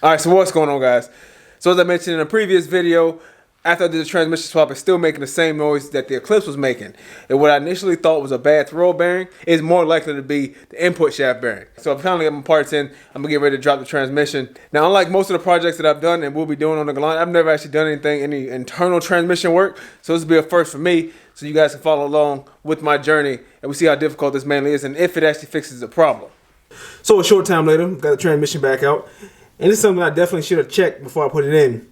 Alright, so what's going on, guys? So as I mentioned in a previous video, after I did the transmission swap, it's still making the same noise that the Eclipse was making. And what I initially thought was a bad throw bearing is more likely to be the input shaft bearing. So I've finally got my parts in. I'm gonna get ready to drop the transmission. Now, unlike most of the projects that I've done and will be doing on the Galant, I've never actually done any internal transmission work. So this will be a first for me, so you guys can follow along with my journey and we see how difficult this mainly is and if it actually fixes the problem. So a short time later, got the transmission back out. And it's something I definitely should have checked before I put it in.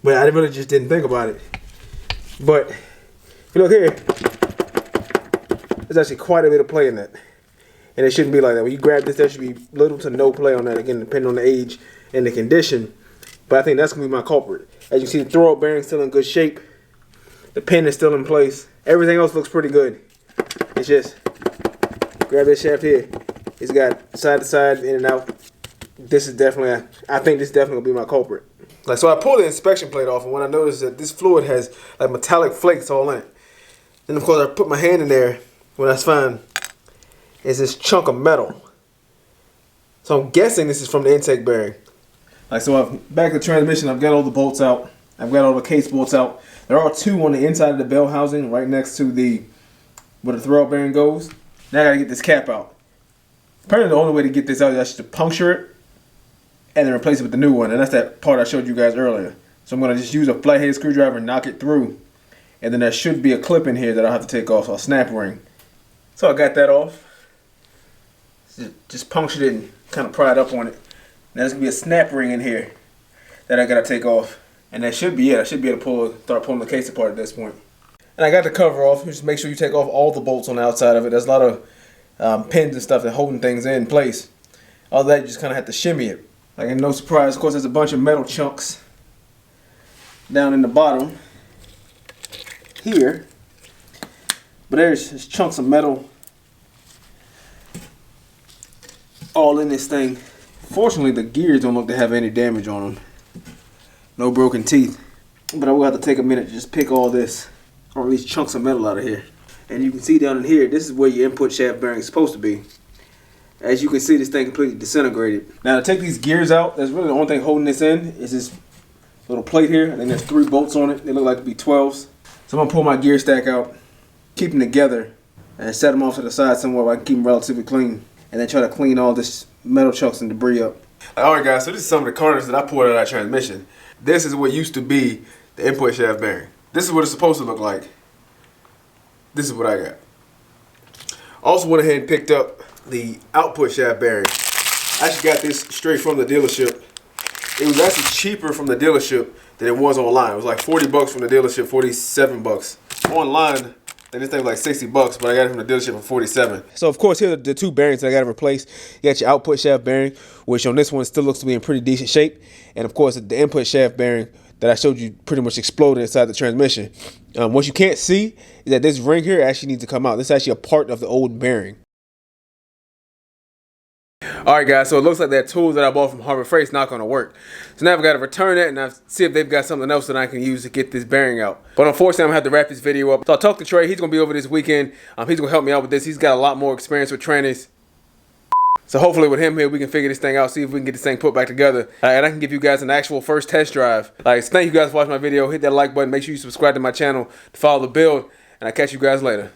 But I really just didn't think about it. But if you look here, there's actually quite a bit of play in that. And it shouldn't be like that. When you grab this, there should be little to no play on that. Again, depending on the age and the condition. But I think that's going to be my culprit. As you see, the throw-up bearing's still in good shape. The pin is still in place. Everything else looks pretty good. It's just, grab this shaft here. It's got side to side, in and out. This is definitely, I think this is definitely going to be my culprit. Like, so I pulled the inspection plate off, and when I noticed that this fluid has like metallic flakes all in it. Then of course I put my hand in there, what I find is this chunk of metal. So I'm guessing this is from the intake bearing. Like, so I've back the transmission, I've got all the bolts out. I've got all the case bolts out. There are two on the inside of the bell housing right next to the, where the throw bearing goes. Now I gotta get this cap out. Apparently the only way to get this out is actually to puncture it and then replace it with the new one, and that's that part I showed you guys earlier. So I'm going to just use a flathead screwdriver and knock it through, and then there should be a clip in here that I'll have to take off, so a snap ring. So I got that off. Just punctured it and kind of pried up on it. Now there's going to be a snap ring in here that I got to take off, and that should be it. I should be able to start pulling the case apart at this point. And I got the cover off. Just make sure you take off all the bolts on the outside of it. There's a lot of pins and stuff that holding things in place. All that, you just kind of have to shimmy it. Like, and no surprise, of course, there's a bunch of metal chunks down in the bottom here. But there's chunks of metal all in this thing. Fortunately, the gears don't look to have any damage on them. No broken teeth. But I will have to take a minute to just pick all this, or at least chunks of metal out of here. And you can see down in here, this is where your input shaft bearing is supposed to be. As you can see, this thing completely disintegrated. Now to take these gears out, that's really the only thing holding this in is this little plate here. And then there's 3 bolts on it. They look like to be 12s. So I'm gonna pull my gear stack out, keep them together, and set them off to the side somewhere where I can keep them relatively clean. And then try to clean all this metal chunks and debris up. Alright guys, so this is some of the cartridges that I pulled out of that transmission. This is what used to be the input shaft bearing. This is what it's supposed to look like. This is what I got. Also went ahead and picked up the output shaft bearing. I actually got this straight from the dealership. It was actually cheaper from the dealership than it was online. It was like 40 bucks from the dealership, 47 bucks. Online, then this thing was like 60 bucks, but I got it from the dealership for 47. So of course, here are the 2 bearings that I got to replace. You got your output shaft bearing, which on this one still looks to be in pretty decent shape. And of course, the input shaft bearing that I showed you pretty much exploded inside the transmission. What you can't see is that this ring here actually needs to come out. This is actually a part of the old bearing. Alright guys, so it looks like that tool that I bought from Harbor Freight is not going to work. So now I've got to return it and I'll see if they've got something else that I can use to get this bearing out. But unfortunately, I'm going to have to wrap this video up. So I talked to Trey. He's going to be over this weekend. He's going to help me out with this. He's got a lot more experience with trannies. So hopefully with him here, we can figure this thing out, see if we can get this thing put back together. And I can give you guys an actual first test drive. So thank you guys for watching my video. Hit that like button. Make sure you subscribe to my channel to follow the build. And I'll catch you guys later.